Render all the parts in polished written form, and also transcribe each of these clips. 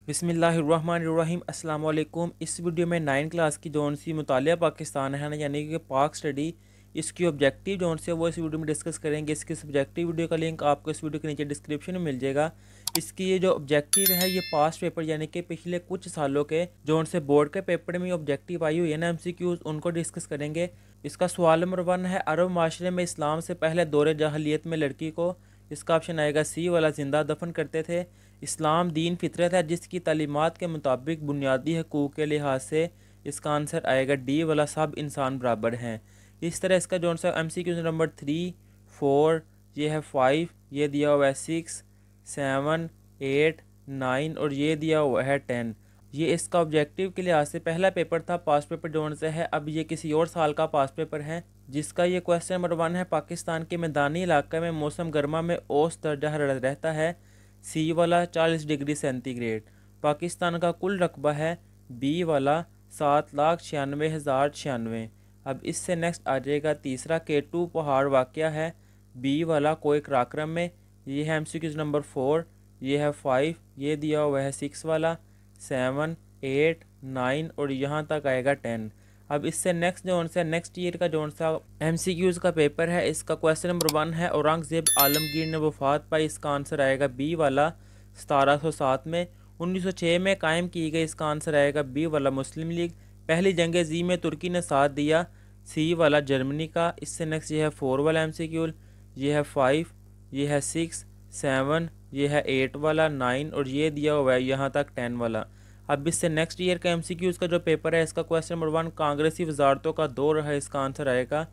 बिस्मिल्लाहिर्रहमानिर्रहीम अस्सलाम वालेकुम। इस वीडियो में 9 क्लास की जोन सी मुतालिया पाकिस्तान है ना, यानी कि पाक स्टडी, इसकी ऑब्जेक्टिव जोन से वो इस वीडियो में डिस्कस करेंगे। इसकी सब्जेक्टिव वीडियो का लिंक आपको इस वीडियो के नीचे डिस्क्रिप्शन में मिल जाएगा। इसकी ये जो ऑब्जेक्टिव है ये पास्ट पेपर यानी कि पिछले कुछ सालों के जोन से बोर्ड के पेपर में ऑब्जेक्टिव आई हुई है ना, MCQs, उनको डिस्कस करेंगे। इसका सवाल नंबर 1 है, अरब माशरे में इस्लाम से पहले दौरे जahलियत में लड़की को, इसका ऑप्शन आएगा सी वाला, जिंदा दफन करते थे। इस्लाम दीन फितरत है जिसकी तालीमात के मुताबिक बुनियादी हकूक़ के लिहाज से, इसका आंसर आएगा डी वाला, सब इंसान बराबर हैं। इस तरह इसका जो सा MCQ नंबर 3, 4, ये है 5, ये दिया हुआ है 6, 7, 8, 9 और ये दिया हुआ है 10। ये इसका ऑब्जेक्टिव के लिहाज से पहला पेपर था, पास्ट पेपर जोन से है। अब ये किसी और साल का पास्ट पेपर है, जिसका ये क्वेश्चन नंबर 1 है, पाकिस्तान के मैदानी इलाके में मौसम गर्मा में औसत दर्जा हरारत रहता है, सी वाला 40 डिग्री सेंटीग्रेड। पाकिस्तान का कुल रकबा है, बी वाला 7,96,096। अब इससे नेक्स्ट आ जाएगा तीसरा, K2 पहाड़ वाक़या है, बी वाला कोई कराक्रम में। ये है MCQ नंबर 4, ये है 5, ये दिया हुआ है 6 वाला, 7, 8, 9 और यहाँ तक आएगा 10। अब इससे नेक्स्ट जोन से नेक्स्ट ईयर का जोन सा MCQs का पेपर है, इसका क्वेश्चन नंबर 1 है, औरंगज़ेब आलमगीर ने वफात पाई, इसका आंसर आएगा बी वाला 1707 में। 1906 में कायम की गई, इसका आंसर आएगा बी वाला मुस्लिम लीग। पहली जंग जी में तुर्की ने साथ दिया, सी वाला जर्मनी का। इससे नेक्स्ट ये है 4 वाला MCQ, ये है 5, ये है 6, 7, ये है 8 वाला, 9 और ये दिया हुआ है यहाँ तक 10 वाला। अब इससे नेक्स्ट ईयर का MCQ का जो पेपर है, इसका क्वेश्चन नंबर 1 कांग्रेसी वजारतों का दौर है, इसका आंसर आएगा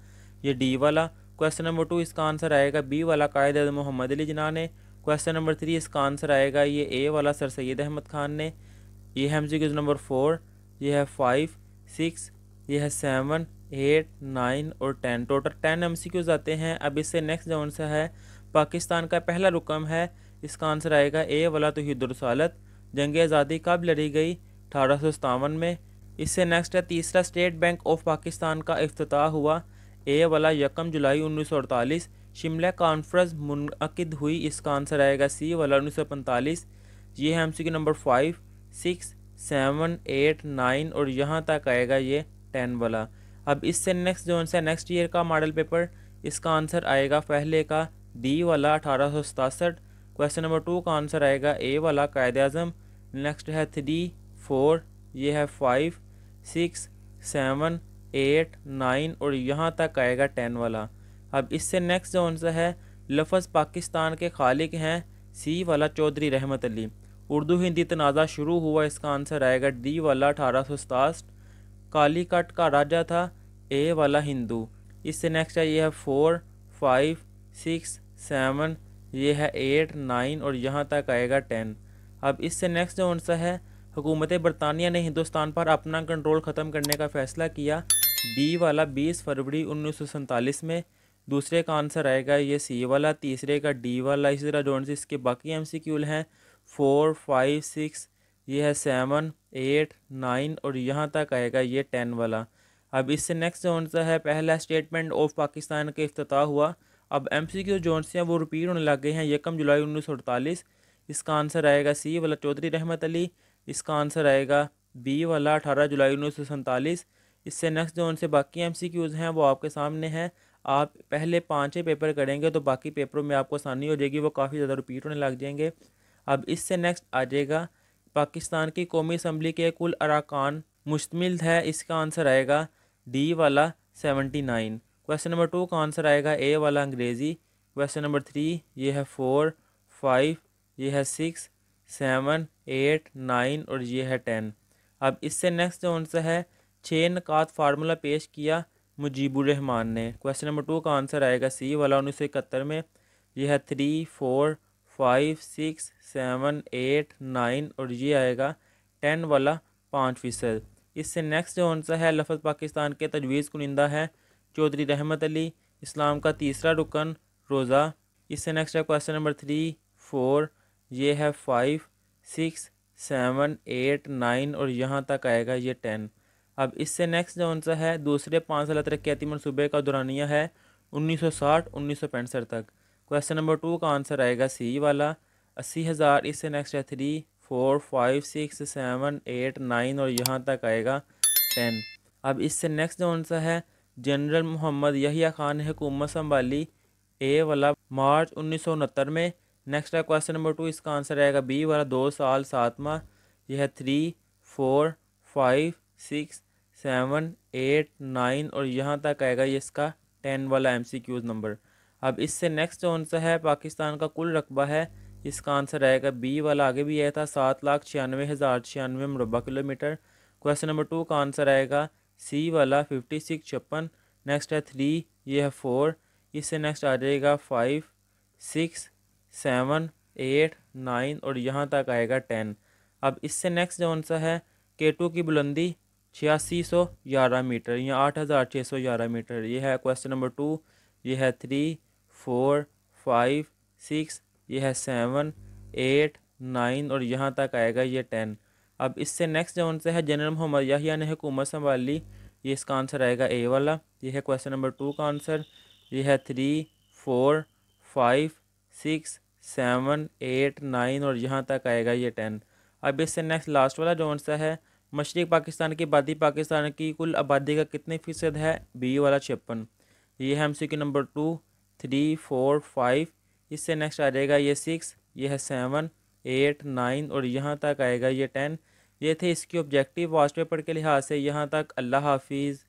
ये डी वाला। क्वेश्चन नंबर 2 इसका आंसर आएगा बी वाला, कायद मोहम्मद अली जिन्ना ने। क्वेश्चन नंबर 3 इसका आंसर आएगा ये ए वाला, सर सैयद अहमद खान ने। ये है MCQ नंबर 4, ये है 5, 6, ये है 7, 8, 9 और 10। टोटल 10 MCQs आते हैं। अब इससे नेक्स्ट जोन सा है, पाकिस्तान का पहला रुकम है, इसका आंसर आएगा ए वाला तौहीदुर रसालत। जंग आज़ादी कब लड़ी गई? 1857 में। इससे नेक्स्ट है तीसरा, स्टेट बैंक ऑफ पाकिस्तान का इफ्तिताह हुआ, ए वाला 1 जुलाई 1948। शिमला कॉन्फ्रेंस मुनअकिद हुई, इसका आंसर आएगा सी वाला 1945। ये है MCQ नंबर 5, 6, 7, 8, 9 और यहाँ तक आएगा ये 10 वाला। अब इससे नेक्स्ट जोन से नेक्स्ट ईयर का मॉडल पेपर, इसका आंसर आएगा पहले का डी वाला 1867। क्वेश्चन नंबर 2 का आंसर आएगा ए वाला, कायद आज़म। नेक्स्ट है 3, 4, ये है 5, 6, 7, 8, 9 और यहाँ तक आएगा 10 वाला। अब इससे नेक्स्ट जोन से है, लफ्ज़ पाकिस्तान के खालिक हैं, सी वाला चौधरी रहमत अली। उर्दू हिंदी तनाज़ा शुरू हुआ, इसका आंसर आएगा डी वाला 1867। कालीकट का राजा था, ए वाला हिंदू। इससे नेक्स्ट है ये है 4, 5, 6, 7, ये है 8, 9 और यहाँ तक आएगा 10। अब इससे नेक्स्ट जोन सा है, हुकूमत बरतानिया ने हिंदुस्तान पर अपना कंट्रोल ख़त्म करने का फ़ैसला किया, डी वाला 20 फरवरी 1947 में। दूसरे का आंसर आएगा ये सी वाला, तीसरे का डी वाला। इसी तरह जोन से इसके बाकी MCQ हैं 4, 5, 6, ये है 7, 8, 9 और यहाँ तक आएगा ये 10 वाला। अब इससे नेक्स्ट जोन सा है, पहला स्टेटमेंट ऑफ पाकिस्तान का इफ्तिताह हुआ। अब MCQ जोन से हैं वो रिपीट होने लग गए हैं, 1 जुलाई 1948। इसका आंसर आएगा सी वाला चौधरी रहमत अली। इसका आंसर आएगा बी वाला 18 जुलाई 1947। इससे नेक्स्ट जोन से बाकी MCQs हैं वो आपके सामने हैं। आप पहले 5 पेपर करेंगे तो बाकी पेपरों में आपको आसानी हो जाएगी, वो काफ़ी ज़्यादा रिपीट होने लग जाएंगे। अब इससे नेक्स्ट आ जाएगा, पाकिस्तान की कौमी असम्बली के कुल अरकान मुश्तमिल है, इसका आंसर आएगा डी वाला 79। क्वेश्चन नंबर 2 का आंसर आएगा ए वाला अंग्रेज़ी। क्वेश्चन नंबर 3 ये है 4, 5, ये है 6, 7, 8, 9 और ये है 10। अब इससे नेक्स्ट जोन से है, 6 नकात फार्मूला पेश किया मुजीबुर रहमान ने। क्वेश्चन नंबर 2 का आंसर आएगा सी वाला 1971 में। यह है 3, 4, 5, 6, 7, 8, 9 और ये आएगा 10 वाला 5%। इससे नेक्स्ट जोन सा है, लफ्ज़ पाकिस्तान के तजवीज़ कुनिंदा है, चौधरी रहमत अली। इस्लाम का तीसरा रुकन रोज़ा। इससे नेक्स्ट है क्वेश्चन नंबर 3, 4, ये है 5, 6, 7, 8, 9 और यहाँ तक आएगा ये 10। अब इससे नेक्स्ट जोन सा है, दूसरे 5 साल तरक्याती मनसूबे का दौरानिया है 1960-1965 तक। क्वेश्चन नंबर 2 का आंसर आएगा सी वाला 80,000। इससे नेक्स्ट है 3, 4 5 6 7 8 9 और यहाँ तक आएगा 10। अब इससे नेक्स्ट कौन सा है, जनरल मोहम्मद यहिया खान ने हुकूमत संभाली, ए वाला मार्च 1969 में। नेक्स्ट है क्वेश्चन नंबर 2, इसका आंसर आएगा बी वाला 2 साल 7 माह। यह है 3 4 5 6 7 8 9 और यहाँ तक आएगा ये इसका 10 वाला MCQs नंबर। अब इससे नेक्स्ट कौन सा है, पाकिस्तान का कुल रकबा है, इसका आंसर आएगा बी वाला, आगे भी आया था 7,96,096 मुरबा किलोमीटर। क्वेश्चन नंबर 2 का आंसर आएगा सी वाला 56 56। नेक्स्ट है 3, ये है 4, इससे नेक्स्ट आ जाएगा 5 6 7 8 9 और यहाँ तक आएगा 10। अब इससे नेक्स्ट कौन सा है, K2 की बुलंदी 8611 मीटर या 8611 मीटर। ये है क्वेश्चन नंबर 2। ये है 3 4 5 6, ये है 7 8 9 और यहाँ तक आएगा ये 10। अब इससे नेक्स्ट कौन सा है, जनरल मोहम्मद याहिया ने हुकूमत संभाली, ये इसका आंसर आएगा ए वाला। ये है क्वेश्चन नंबर 2 का आंसर। ये है 3 4 5 6 7 8 9 और यहाँ तक आएगा ये 10। अब इससे नेक्स्ट लास्ट वाला कौन सा है, मशरक़ पाकिस्तान की आबादी पाकिस्तान की कुल आबादी का कितने फ़ीसद है, बी वाला 56। ये है MCQ नंबर 2 3 4 5। इससे नेक्स्ट आ जाएगा ये 6, ये है 7 8 9 और यहाँ तक आएगा ये 10। ये थे इसके ऑब्जेक्टिव वास्ट पेपर के लिहाज से। यहाँ तक अल्लाह हाफिज़।